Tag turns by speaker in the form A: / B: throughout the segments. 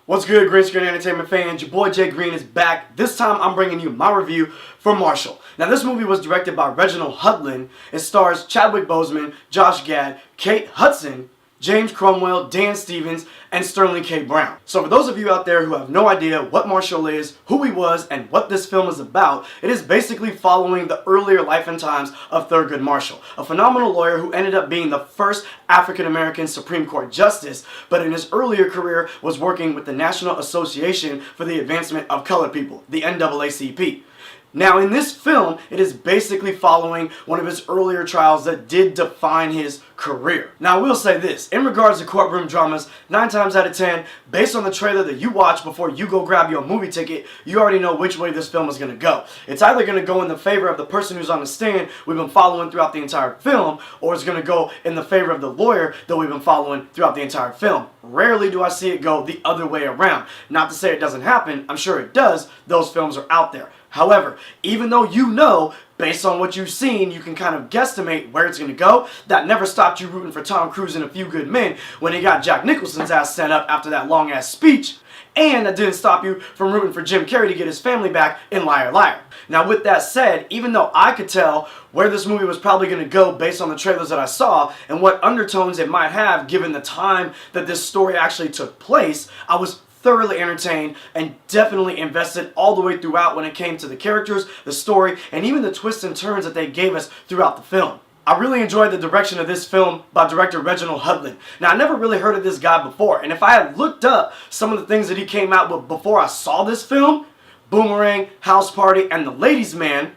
A: What's good, Green Screen Entertainment fans? Your boy Jay Green is back. This time I'm bringing you my review for Marshall. Now this movie was directed by Reginald Hudlin. It stars Chadwick Boseman, Josh Gad, Kate Hudson, James Cromwell, Dan Stevens, and Sterling K. Brown. So for those of you out there who have no idea what Marshall is, who he was, and what this film is about, it is basically following the earlier life and times of Thurgood Marshall, a phenomenal lawyer who ended up being the first African-American Supreme Court justice, but in his earlier career was working with the National Association for the Advancement of Colored People, the NAACP. Now in this film, it is basically following one of his earlier trials that did define his career. Now I will say this, in regards to courtroom dramas, 9 times out of 10, based on the trailer that you watch before you go grab your movie ticket, you already know which way this film is going to go. It's either going to go in the favor of the person who's on the stand we've been following throughout the entire film, or it's going to go in the favor of the lawyer that we've been following throughout the entire film. Rarely do I see it go the other way around. Not to say it doesn't happen, I'm sure it does. Those films are out there. However, even though you know, based on what you've seen, you can kind of guesstimate where it's going to go, that never stopped you rooting for Tom Cruise in A Few Good Men when he got Jack Nicholson's ass sent up after that long-ass speech. And that didn't stop you from rooting for Jim Carrey to get his family back in Liar Liar. Now with that said, even though I could tell where this movie was probably going to go based on the trailers that I saw and what undertones it might have given the time that this story actually took place, I was thoroughly entertained and definitely invested all the way throughout when it came to the characters, the story, and even the twists and turns that they gave us throughout the film. I really enjoyed the direction of this film by director Reginald Hudlin. Now, I never really heard of this guy before, and if I had looked up some of the things that he came out with before I saw this film, Boomerang, House Party, and The Ladies' Man,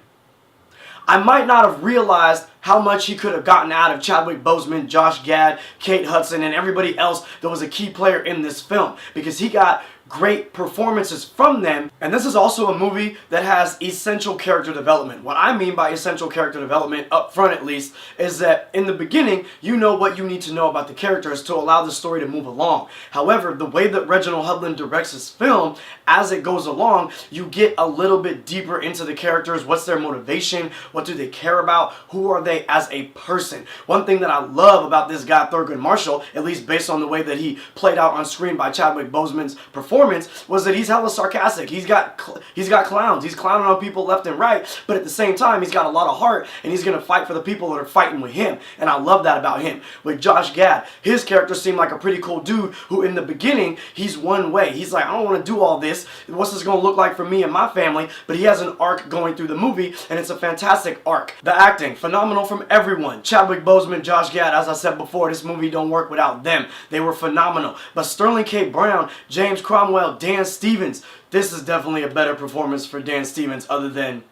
A: I might not have realized how much he could have gotten out of Chadwick Boseman, Josh Gad, Kate Hudson, and everybody else that was a key player in this film, because he got great performances from them. And this is also a movie that has essential character development. What I mean by essential character development, up front at least, is that in the beginning, you know what you need to know about the characters to allow the story to move along. However, the way that Reginald Hudlin directs his film, as it goes along, you get a little bit deeper into the characters. What's their motivation? What do they care about? Who are they as a person? One thing that I love about this guy, Thurgood Marshall, at least based on the way that he played out on screen by Chadwick Boseman's performance, was that he's hella sarcastic. He's got clowns. He's clowning on people left and right, but at the same time, he's got a lot of heart, and he's going to fight for the people that are fighting with him, and I love that about him. With Josh Gad, his character seemed like a pretty cool dude who in the beginning, he's one way. He's like, I don't want to do all this. What's this going to look like for me and my family? But he has an arc going through the movie, and it's a fantastic arc. The acting, phenomenal from everyone. Chadwick Boseman, Josh Gad, as I said before, this movie don't work without them. They were phenomenal. But Sterling K. Brown, James Cromwell, Dan Stevens, this is definitely a better performance for Dan Stevens other than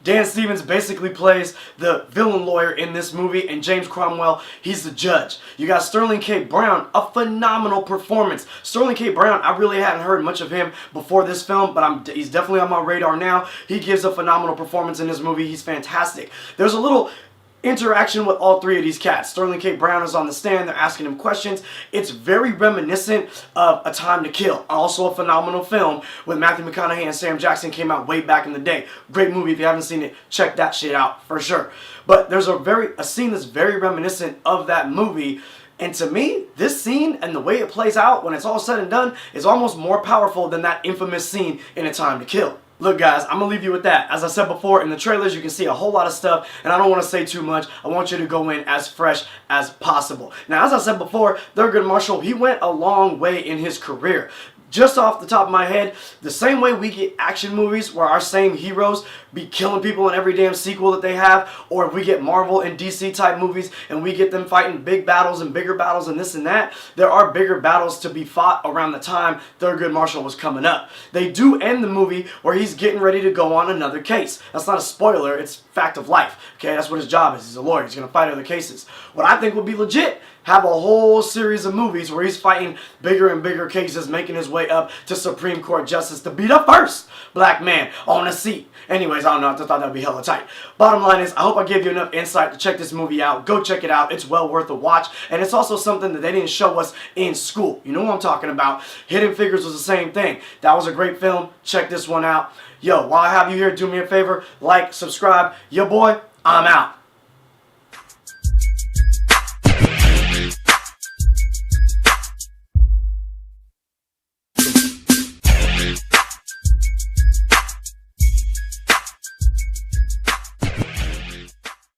A: Dan Stevens basically plays the villain lawyer in this movie, and James Cromwell, he's the judge. You got Sterling K. Brown, a phenomenal performance. Sterling K. Brown, I really hadn't heard much of him before this film, but he's definitely on my radar now. He gives a phenomenal performance in this movie. He's fantastic. There's a little interaction with all three of these cats. Sterling K. Brown is on the stand. They're asking him questions. It's very reminiscent of A Time to Kill. Also a phenomenal film with Matthew McConaughey and Sam Jackson, came out way back in the day. Great movie. If you haven't seen it, check that shit out for sure. But there's a scene that's very reminiscent of that movie. And to me, this scene and the way it plays out when it's all said and done is almost more powerful than that infamous scene in A Time to Kill. Look guys, I'm going to leave you with that. As I said before, in the trailers you can see a whole lot of stuff, and I don't want to say too much. I want you to go in as fresh as possible. Now as I said before, Thurgood Marshall, he went a long way in his career. Just off the top of my head, the same way we get action movies where our same heroes be killing people in every damn sequel that they have, or if we get Marvel and DC type movies and we get them fighting big battles and bigger battles and this and that, there are bigger battles to be fought around the time Thurgood Marshall was coming up. They do end the movie where he's getting ready to go on another case. That's not a spoiler, it's fact of life. Okay, that's what his job is. He's a lawyer. He's going to fight other cases. What I think would be legit, have a whole series of movies where he's fighting bigger and bigger cases, making his way up to Supreme Court Justice to be the first black man on a seat. Anyways, I don't know, I just thought that would be hella tight. Bottom line is, I hope I gave you enough insight to check this movie out. Go check it out. It's well worth a watch. And it's also something that they didn't show us in school. You know what I'm talking about. Hidden Figures was the same thing. That was a great film. Check this one out. Yo, while I have you here, do me a favor. Like, subscribe. Yo, boy, I'm out.